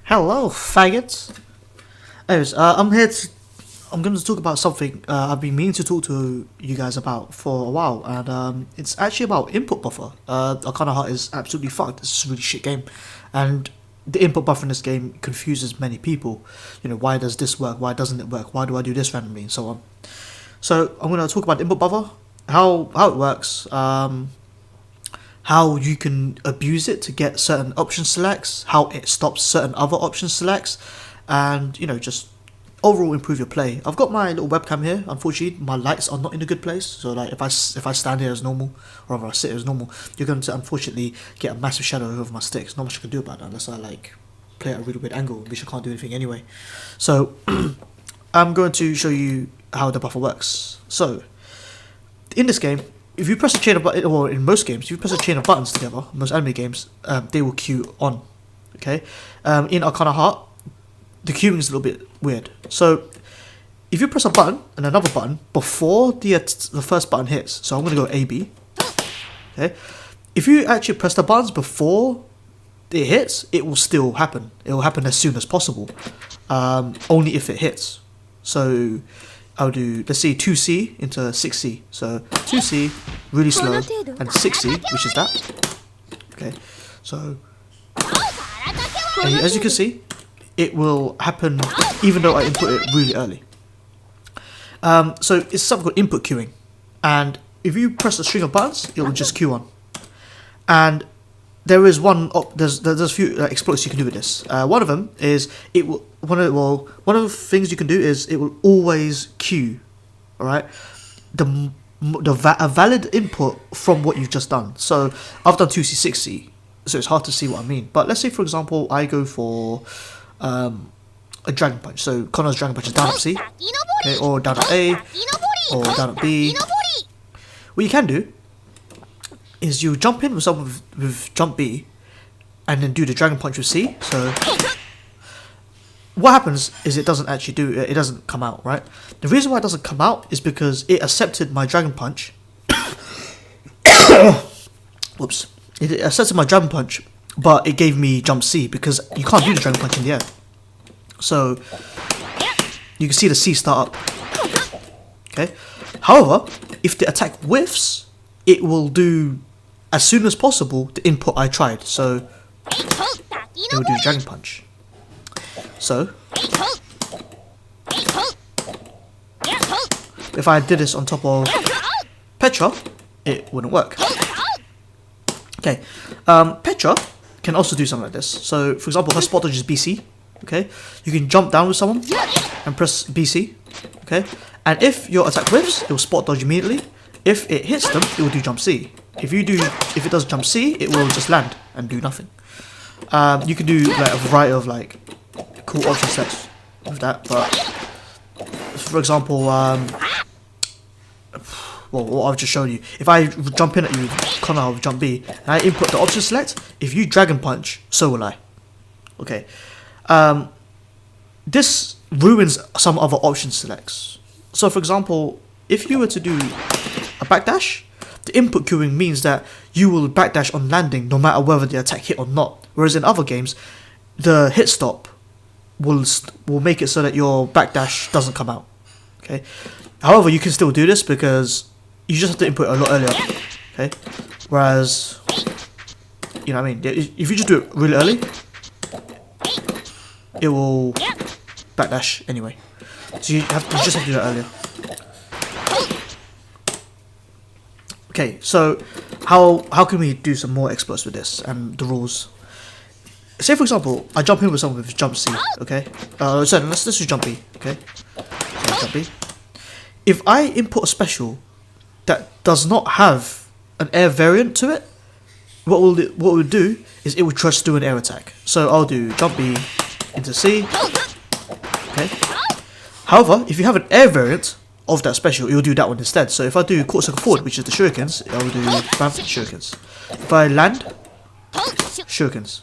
Hello, faggots. Anyways, I'm going to talk about something I've been meaning to talk to you guys about for a while, and it's actually about input buffer. Arcana Heart is absolutely fucked. It's a really shit game, and the input buffer in this game confuses many people. You know, why does this work? Why doesn't it work? Why do I do this randomly, and so on. So I'm going to talk about the input buffer, how it works, how you can abuse it to get certain option selects, how it stops certain other option selects, and just overall improve your play. I've got my little webcam here. Unfortunately, my lights are not in a good place, so like if I stand here as normal, or if I sit here as normal, you're going to unfortunately get a massive shadow over my sticks. Not much I can do about that unless I like play at a really weird angle, which I can't do anything anyway. So I'm going to show you how the buffer works. So in this game, if you press a chain of buttons, or in most games, if you press a chain of buttons together, most anime games, they will queue on. Okay, in Arcana Heart, the queuing is a little bit weird. So if you press a button and another button before the first button hits, so I'm gonna go A B. Okay, if you actually press the buttons before it hits, it will still happen. It will happen as soon as possible, only if it hits. So I'll do, let's see, 2C into 6C. So 2C, really slow, and 6C, which is that. Okay, so as you can see, it will happen even though I input it really early. So it's something called input queuing, and if you press a string of buttons, it will just queue on. And there is there's a few exploits you can do with this. One of them is one of the things you can do is it will always queue. All right, a valid input from what you've just done. So I've done 2C 6C, so it's hard to see what I mean. But let's say for example I go for a dragon punch. So Connor's dragon punch is down at C, okay, or down at A, or down at B. What you can do is you jump in with someone with jump B, and then do the dragon punch with C. So what happens is it doesn't come out, right? The reason why it doesn't come out is because it accepted my dragon punch. Whoops. It accepted my dragon punch, but it gave me jump C because you can't do the dragon punch in the air. So you can see the C start up. Okay. However, if the attack whiffs, it will do as soon as possible the input I tried. So it will do dragon punch. So if I did this on top of Petra, it wouldn't work. Okay, Petra can also do something like this. So for example, her spot dodge is BC. Okay, you can jump down with someone and press BC. Okay, and if your attack whiffs, it will spot dodge immediately. If it hits them, it will do jump C. If it does jump C, it will just land and do nothing. You can do like a variety of like cool option sets with that, but for example, what I've just shown you, if I jump in at you, Connor with jump B, and I input the option select, if you dragon punch, so will I. Okay, this ruins some other option selects. So for example, if you were to do a backdash, the input queuing means that you will backdash on landing no matter whether the attack hit or not. Whereas in other games, the hit stop will make it so that your backdash doesn't come out. Okay. However, you can still do this because you just have to input a lot earlier. Okay. Whereas, you know what I mean? If you just do it really early, it will backdash anyway. So you just have to do that earlier. Okay, so how can we do some more exploits with this and the rules? Say for example, I jump in with someone with jump C, okay? So let's do jump B, okay? So jump B. If I input a special that does not have an air variant to it, what we'll do is it will just do an air attack. So I'll do jump B into C, okay? However, if you have an air variant of that special, it will do that one instead. So if I do quarter circle forward, which is the shurikens, I will do rampant shurikens. If I land, shurikens.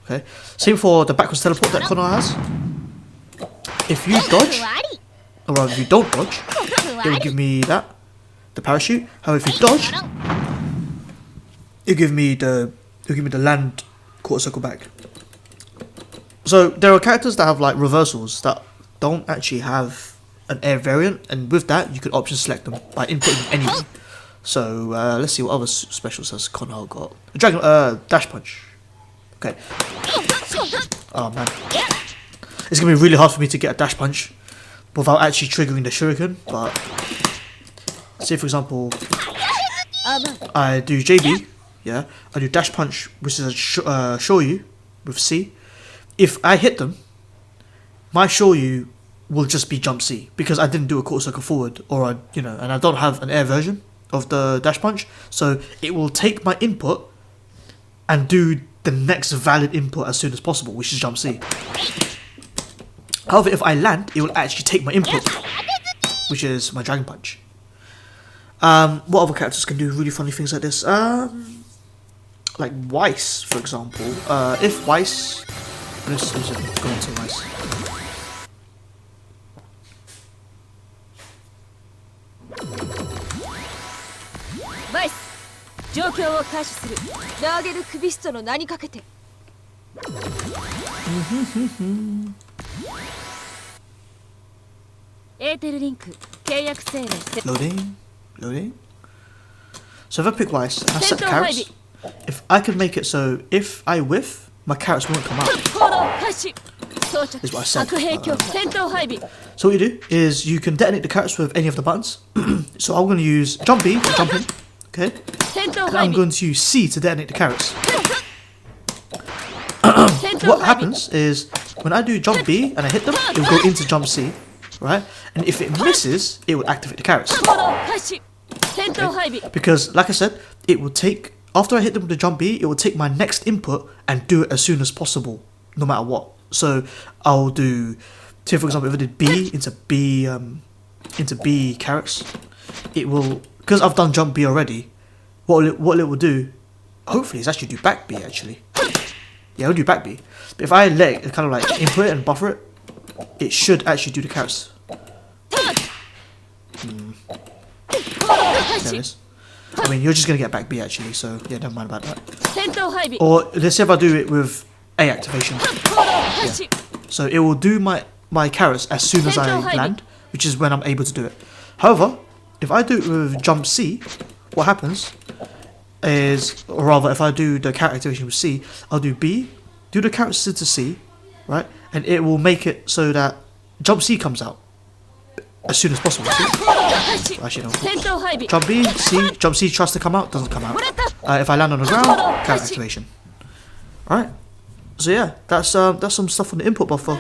Okay. Same for the backwards teleport that Connor has. If you dodge, or rather if you don't dodge, it will give me that, the parachute. However, if you dodge, it'll give me the land quarter circle back. So there are characters that have like reversals that don't actually have an air variant, and with that you could option select them by inputting anyway. So let's see what other specials has Konoha got. Dragon Dash Punch. Okay. Oh man, it's gonna be really hard for me to get a Dash Punch without actually triggering the Shuriken. But say for example, I do JB. Yeah, I do Dash Punch, which is a Shoryu with C. If I hit them, my Shoryu will just be jump C because I didn't do a quarter circle forward, or and I don't have an air version of the Dash Punch, so it will take my input and do the next valid input as soon as possible, which is jump C. However, if I land, it will actually take my input, which is my Dragon Punch. What other characters can do really funny things like this? Like Weiss, for example. If Weiss... Let's go into Weiss. Weiss, 状況を開始する。ラーゲルクビストの名にかけて。エーテルリンク契約生命。Loading. So if I pick Weiss and I set carrots, if I can make it so if I whiff, my carrots won't come out. Is what I said. So what you do is you can detonate the carrots with any of the buttons. So I'm going to use jump B to jump in. Okay. And I'm going to use C to detonate the carrots. What happens is when I do jump B and I hit them, it will go into jump C, right? And if it misses, it will activate the carrots. Okay? Because like I said, it will take, after I hit them with the jump B, it will take my next input and do it as soon as possible, no matter what. So I'll do, say for example, if I did B into B carrots, it will, because I've done jump B already, what it will do, hopefully, is actually do back B actually. Yeah, it'll do back B. But if I let it kind of like input it and buffer it, it should actually do the carrots. There it is. I mean, you're just gonna get back B actually, so yeah, don't mind about that. Or let's say if I do it with A activation. Yeah. So it will do my carrots as soon as I land, which is when I'm able to do it. However, if I do it with jump C, what happens is, or rather if I do the carrot activation with C, I'll do B, do the carrots into C, right? And it will make it so that jump C comes out as soon as possible. See? Actually, no. Jump B, C, jump C tries to come out, doesn't come out. If I land on the ground, carrot activation. Alright. So yeah, that's some stuff on the input buffer.